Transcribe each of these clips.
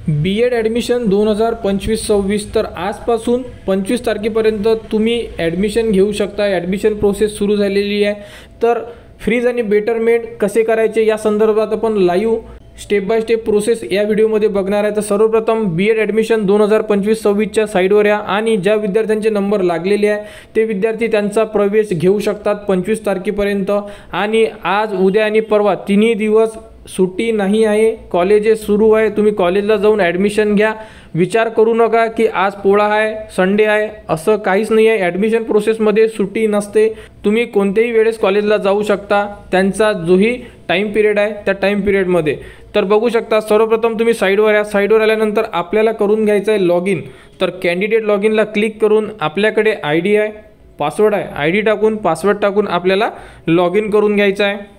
B.Ed admission 2025-26 तर आजपासून 25 तारखेपर्यंत तुम्ही ॲडमिशन घेऊ शकता। ॲडमिशन प्रोसेस सुरू झालेली आहे। तर फ्रीज आणि बेटरमेंट कसे करायचे या संदर्भात आपण live step by step process या व्हिडिओमध्ये बघणार आहे। तर सर्वप्रथम B.Ed ॲडमिशन 2025-26 च्या साईडवर या आणि ज्या विद्यार्थ्यांचे नंबर लागलेले आहे ते विद्यार्थी त्यांचा प्रवेश घेऊ शकतात 25 तारखेपर्यंत। आणि आज उद्या आणि परवा तिन्ही दिवस सुट्टी नाही आहे, कॉलेजेस सुरू आहे। तुम्ही कॉलेजला जाऊन ॲडमिशन घ्या। विचार करू नका की आज पोळा आहे, संडे आहे, असं काहीच नाही आहे। ॲडमिशन प्रोसेसमध्ये सुट्टी नसते। तुम्ही कोणत्याही वेळेस कॉलेजला जाऊ शकता, त्यांचा जोही टाईम पिरियड आहे त्या टाईम पिरियडमध्ये। तर बघू शकता सर्वप्रथम तुम्ही साईडवर या। साईडवर आल्यानंतर आपल्याला करून घ्यायचं आहे लॉगिन। तर कॅन्डिडेट लॉगिनला क्लिक करून आपल्याकडे ID आहे, पासवर्ड आहे, ID टाकून पासवर्ड टाकून आपल्याला लॉगिन करून घ्यायचं आहे।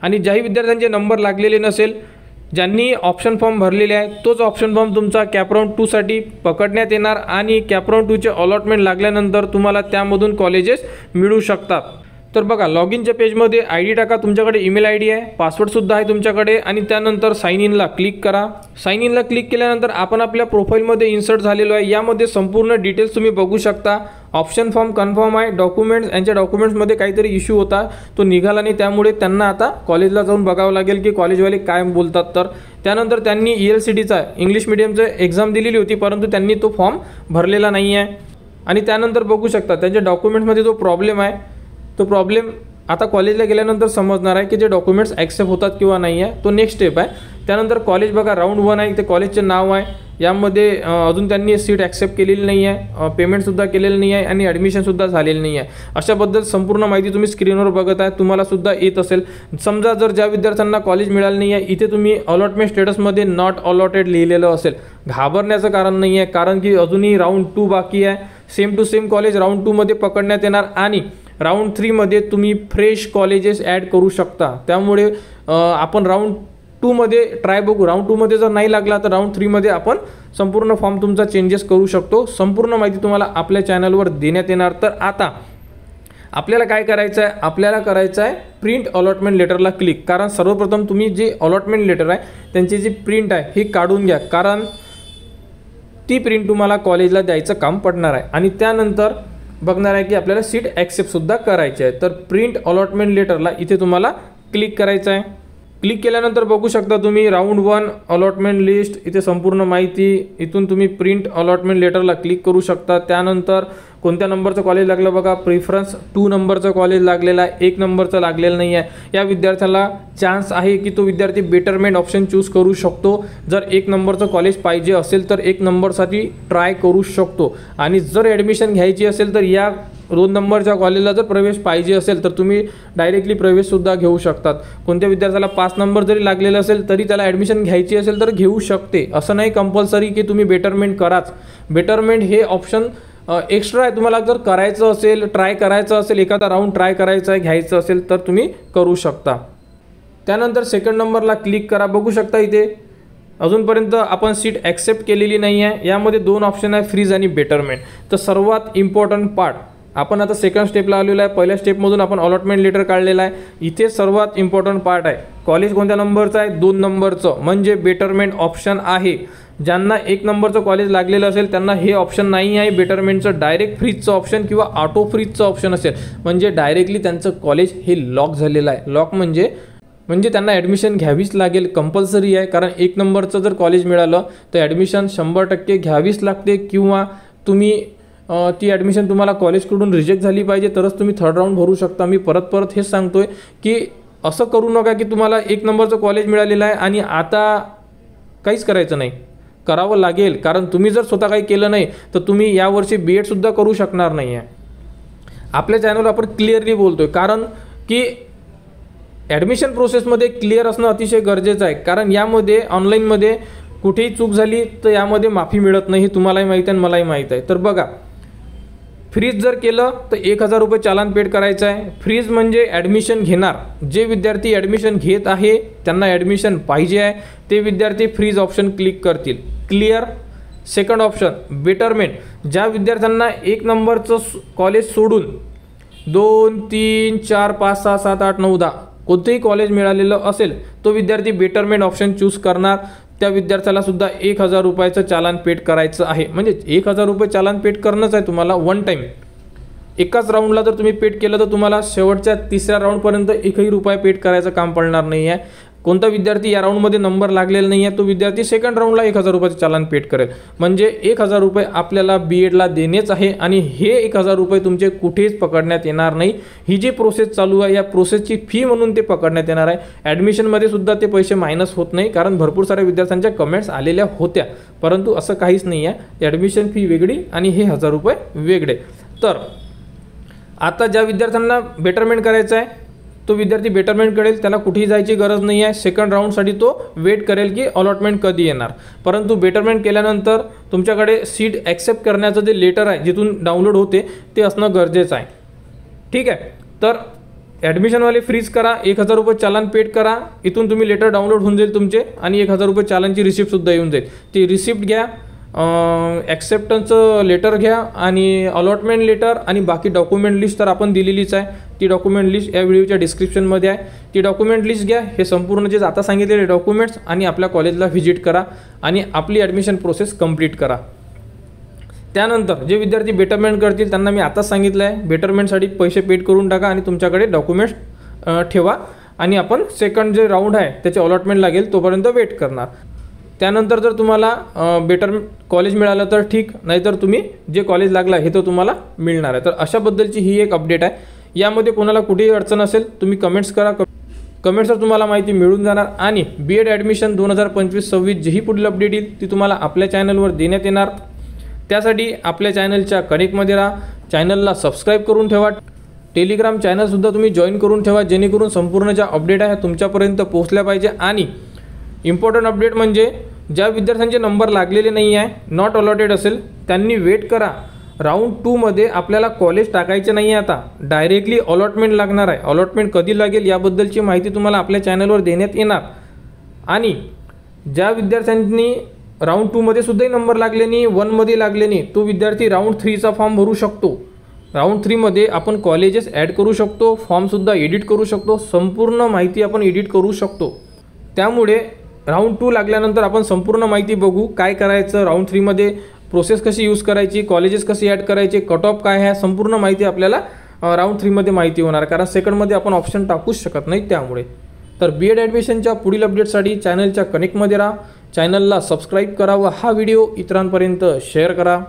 आणि ज्याही विद्यार्थ्यांचे नंबर लागलेले नसेल, ज्यांनी ऑप्शन फॉर्म भरलेले आहे, तोच ऑप्शन फॉर्म तुमचा कॅप राऊंड 2 साठी पकडण्यात येणार आणि कॅप राऊंड 2 चे अलॉटमेंट लागल्यानंतर तुम्हाला त्यामधून कॉलेजेस मिळू शकतात। तर बघा लॉगिनच्या पेजमध्ये ID टाका, तुमच्याकडे ईमेल ID आहे, पासवर्डसुद्धा आहे तुमच्याकडे आणि त्यानंतर साइन इनला क्लिक करा। साइन इनला क्लिक केल्यानंतर आपण आपल्या प्रोफाईलमध्ये इन्सर्ट झालेलो आहे। यामध्ये संपूर्ण डिटेल्स तुम्ही बघू शकता। ऑप्शन फॉर्म कन्फर्म आहे, डॉक्युमेंट्स यांच्या डॉक्युमेंट्समध्ये काहीतरी इश्यू होता, तो निघाला नाही, त्यामुळे त्यांना आता कॉलेजला जाऊन बघावं लागेल की कॉलेजवाले काय बोलतात। तर त्यानंतर त्यांनी ELCTचा इंग्लिश मीडियमचं एक्झाम दिलेली होती, परंतु त्यांनी तो फॉर्म भरलेला नाही आहे। आणि त्यानंतर बघू शकता त्यांच्या डॉक्युमेंट्समध्ये जो प्रॉब्लेम आहे तो प्रॉब्लेम आता कॉलेजला गेल्यानंतर समजणार आहे की जे डॉक्युमेंट्स ॲक्सेप्ट होतात किंवा नाही आहे, तो नेक्स्ट स्टेप आहे। त्यानंतर कॉलेज बघा राऊंड 1 आहे, ते कॉलेजचे नाव आहे। यामध्ये अजून त्यांनी सीट ॲक्सेप्ट केलेली नाही आहे, पेमेंटसुद्धा केलेलं नाही आहे आणि ॲडमिशनसुद्धा झालेलं नाही आहे। अशाबद्दल संपूर्ण माहिती तुम्ही स्क्रीनवर बघत आहे, तुम्हाला सुद्धा येत असेल। समजा जर ज्या विद्यार्थ्यांना कॉलेज मिळालं नाही आहे, इथे तुम्ही अलॉटमेंट स्टेटसमध्ये नॉट अलॉटेड लिहिलेलं असेल, घाबरण्याचं कारण नाही आहे, कारण की अजूनही राऊंड 2 बाकी आहे। Same to same college round 2 मध्ये पकडण्यात येणार आणि राऊंड 3 मध्ये तुम्ही फ्रेश कॉलेजेस ॲड करू शकता। त्यामुळे आपण राऊंड 2 मध्ये ट्राय बघू। राऊंड 2 मध्ये जर नाही लागला तर राऊंड 3 मध्ये आपण संपूर्ण फॉर्म तुमचा चेंजेस करू शकतो। संपूर्ण माहिती तुम्हाला आपल्या चॅनलवर देण्यात येणार। तर आता आपल्याला काय करायचं आहे, आपल्याला करायचं आहे प्रिंट अलॉटमेंट लेटरला क्लिक। कारण सर्वप्रथम तुम्ही जे अलॉटमेंट लेटर आहे त्यांची जी प्रिंट आहे ही काढून घ्या, कारण ती प्रिंट तुम्हाला कॉलेजला द्यायचं काम पडणार आहे। आणि त्यानंतर बघणार आहे की आपल्याला सीट ॲक्सेप्टसुद्धा करायची आहे। तर प्रिंट अलॉटमेंट लेटरला इथे तुम्हाला क्लिक करायचं आहे। क्लिक केल्यानंतर बघू शकता तुम्ही राऊंड 1 अलॉटमेंट लिस्ट, इथे संपूर्ण माहिती, इथून तुम्ही प्रिंट अलॉटमेंट लेटरला क्लिक करू शकता। त्यानंतर कोणत्या नंबरचं कॉलेज लागलं बघा, प्रिफरन्स 2 नंबरचं कॉलेज लागलेलं आहे, 1 नंबरचं लागलेलं नाही आहे। या विद्यार्थ्याला चान्स आहे की तो विद्यार्थी बेटरमेंट ऑप्शन चूज करू शकतो। जर 1 नंबरचं कॉलेज पाहिजे असेल तर 1 नंबरसाठी ट्राय करू शकतो। आणि जर ॲडमिशन घ्यायची असेल तर या 2 नंबरच्या कॉलेजला जर प्रवेश पाहिजे असेल तर तुम्ही डायरेक्टली प्रवेशसुद्धा घेऊ शकतात। कोणत्या विद्यार्थ्याला 5 नंबर जरी लागलेला असेल तरी त्याला ॲडमिशन घ्यायची असेल तर घेऊ शकते। असं नाही कंपल्सरी की तुम्ही बेटरमेंट कराच। बेटरमेंट हे ऑप्शन एक्स्ट्रा आहे, तुम्हाला जर करायचं असेल, ट्राय करायचं असेल, एखादा राऊंड ट्राय करायचं आहे, घ्यायचं असेल तर तुम्ही करू शकता। त्यानंतर सेकंड नंबरला क्लिक करा। बघू शकता इथे अजूनपर्यंत आपण सीट ॲक्सेप्ट केलेली नाही आहे। यामध्ये 2 ऑप्शन आहे, फ्रीज आणि बेटरमेंट। तर सर्वात इम्पॉर्टंट पार्ट आपण आता सेकंड स्टेपला आलेलो आहे। पहिल्या स्टेपमधून आपण अलॉटमेंट लेटर काढलेला आहे। इथे सर्वात इम्पॉर्टंट पार्ट आहे, कॉलेज कोणत्या नंबरचं आहे, 2 नंबरचं, म्हणजे बेटरमेंट ऑप्शन आहे। ज्यांना 1 नंबरचं कॉलेज लागलेलं असेल त्यांना हे ऑप्शन नाही आहे बेटरमेंटचं, डायरेक्ट फ्रीजचं ऑप्शन किंवा ऑटो फ्रीजचं ऑप्शन असेल, म्हणजे डायरेक्टली त्यांचं कॉलेज हे लॉक झालेलं आहे। लॉक म्हणजे त्यांना ॲडमिशन घ्यावीच लागेल, कंपल्सरी आहे। कारण 1 नंबरचं जर कॉलेज मिळालं तर ॲडमिशन 100% घ्यावीच लागते, किंवा तुम्ही ती ॲडमिशन तुम्हाला कॉलेजकडून रिजेक्ट झाली पाहिजे तरच तुम्ही थर्ड राऊंड भरू शकता। मी परत हेच सांगतोय की असं करू नका की तुम्हाला 1 नंबरचं कॉलेज मिळालेलं आहे आणि आता काहीच करायचं नाही, करावं लागेल। कारण तुम्ही जर स्वतः काही केलं नाही तर तुम्ही यावर्षी B.Edसुद्धा करू शकणार नाही आहे। आपल्या चॅनलवर आपण क्लिअरली बोलतोय, कारण की ॲडमिशन प्रोसेसमध्ये क्लिअर असणं अतिशय गरजेचं आहे। कारण यामध्ये ऑनलाईनमध्ये कुठेही चूक झाली तर यामध्ये माफी मिळत नाही, हे तुम्हालाही माहीत आहे आणि मलाही माहीत आहे। तर बघा, फ्रीज जर केलं तर 1000 रुपये चालान पेड करायचं आहे। फ्रीज म्हणजे ॲडमिशन घेणार, जे विद्यार्थी ॲडमिशन घेत आहे त्यांना ॲडमिशन पाहिजे आहे ते विद्यार्थी फ्रीज ऑप्शन क्लिक करतील। क्लिअर। सेकंड ऑप्शन बेटरमेंट, ज्या विद्यार्थ्यांना 1 नंबरचं कॉलेज सोडून 2, 3, 4, 5, 6, 7, 8, 9, 10 कोणतेही कॉलेज मिळालेलं असेल तो विद्यार्थी बेटरमेंट ऑप्शन चूज करणार। त्या विद्यार्थ्याला सुद्धा 1000 रुपयाचं चालान पेड करायचं आहे. म्हणजे 1000 रुपये चालान पेड करणंच आहे तुम्हाला वन टाईम. एकाच राऊंडला जर तुम्ही पेड केलं तर तुम्हाला शेवटच्या 3ऱ्या राऊंडपर्यंत 1ही रुपया पेड करायचं काम पडणार नाही आहे. कोणता विद्यार्थी या राऊंडमध्ये नंबर लागलेला नाही आहे तो विद्यार्थी सेकंड राऊंडला 1000 रुपयाचं चालान पेड करेल. म्हणजे 1000 रुपये आपल्याला BEdला देणेच आहे आणि हे 1000 रुपये तुमचे कुठेच पकडण्यात येणार नाही. ही जी प्रोसेस चालू आहे या प्रोसेसची फी म्हणून ते पकडण्यात येणार आहे. ॲडमिशनमध्ये सुद्धा ते पैसे मायनस होत नाही, कारण भरपूर साऱ्या विद्यार्थ्यांच्या कमेंट्स आलेल्या होत्या. परंतु असं काहीच नाही आहे. ॲडमिशन फी वेगळी आणि हे 1000 रुपये वेगळे. तर आता ज्या विद्यार्थ्यांना बेटरमेंट करायचं आहे तो विद्यार्थी बेटरमेंट करेल, त्याला कुठेही जायची गरज नाही आहे. सेकंड राऊंडसाठी तो वेट करेल की अलॉटमेंट कधी येणार. परंतु बेटरमेंट केल्यानंतर तुमच्याकडे सीट ॲक्सेप्ट करण्याचं जे लेटर आहे जिथून डाउनलोड होते ते असणं गरजेचं आहे. ठीक आहे. तर ॲडमिशनवाले फ्रीज करा, 1000 रुपये चालान पेड करा. इथून तुम्ही लेटर डाउनलोड होऊन जाईल तुमचे आणि 1000 रुपये चालानची रिसिप्टसुद्धा येऊन जाईल. ती रिसिप्ट घ्या, ॲक्सेप्टन्सचं लेटर घ्या आणि अलॉटमेंट लेटर आणि बाकी डॉक्युमेंट लिस्ट तर आपण दिलेलीच आहे. ती डॉक्युमेंट लिस्ट या व्हिडिओच्या डिस्क्रिप्शनमध्ये आहे. ती डॉक्युमेंट लिस्ट घ्या, हे संपूर्ण जे आता सांगितलेले डॉक्युमेंट्स आणि आपल्या कॉलेजला व्हिजिट करा आणि आपली ॲडमिशन प्रोसेस कंप्लीट करा. त्यानंतर जे विद्यार्थी बेटरमेंट करतील त्यांना मी आताच सांगितलं आहे, बेटरमेंटसाठी पैसे पेड करून टाका आणि तुमच्याकडे डॉक्युमेंट्स ठेवा आणि आपण सेकंड जे राऊंड आहे त्याचे अलॉटमेंट लागेल तोपर्यंत वेट करणार. त्यानंतर जर तुम्हाला बेटर कॉलेज मिळालं तर ठीक, नाहीतर तुम्ही जे कॉलेज लागला हे तर तुम्हाला मिळणार आहे. तर अशाबद्दलची ही एक अपडेट आहे. यामध्ये कोणाला कुठेही अडचण असेल तुम्ही कमेंट्स करा, कमेंट्सवर तुम्हाला माहिती मिळून जाणार. आणि BEd ॲडमिशन 2025-26 जीही पुढील अपडेट येईल ती तुम्हाला आपल्या चॅनलवर देण्यात येणार. त्यासाठी आपल्या चॅनलच्या कनेक्टमध्ये राहा, चॅनलला सबस्क्राईब करून ठेवा. टेलिग्राम चॅनलसुद्धा तुम्ही जॉईन करून ठेवा, जेणेकरून संपूर्ण ज्या अपडेट आहे तुमच्यापर्यंत पोहोचल्या पाहिजे. आणि इम्पॉर्टंट अपडेट म्हणजे ज्या विद्यार्थ्यांचे नंबर लागलेले नाही आहे, नॉट अलॉटेड असेल, त्यांनी वेट करा. राऊंड 2 मध्ये आपल्याला कॉलेज टाकायचे नाही आहे, आता डायरेक्टली अलॉटमेंट लागणार आहे. अलॉटमेंट कधी लागेल याबद्दलची माहिती तुम्हाला आपल्या चॅनलवर देण्यात येणार. आणि ज्या विद्यार्थ्यांनी राऊंड 2 मध्ये सुद्धा नंबर लागले नाही, 1 मध्ये लागले नाही, तो विद्यार्थी राऊंड 3चा फॉर्म भरू शकतो. राऊंड 3 मध्ये आपण कॉलेजेस ॲड करू शकतो, फॉर्मसुद्धा एडिट करू शकतो, संपूर्ण माहिती आपण एडिट करू शकतो. त्यामुळे राऊंड 2 लागल्यानंतर आपण संपूर्ण माहिती बघू, काय करायचं राऊंड 3 मध्ये, प्रोसेस कशी यूज करायची, कॉलेजेस कशी ॲड करायचे, कट ऑफ काय आहे, संपूर्ण माहिती आपल्याला राऊंड 3 मध्ये माहिती होणार, कारण सेकंडमध्ये आपण ऑप्शन टाकूच शकत नाही. त्यामुळे तर BEd ॲडमिशनच्या पुढील अपडेटसाठी चॅनलच्या कनेक्टमध्ये राहा, चॅनलला सबस्क्राईब करा व हा व्हिडिओ इतरांपर्यंत शेअर करा.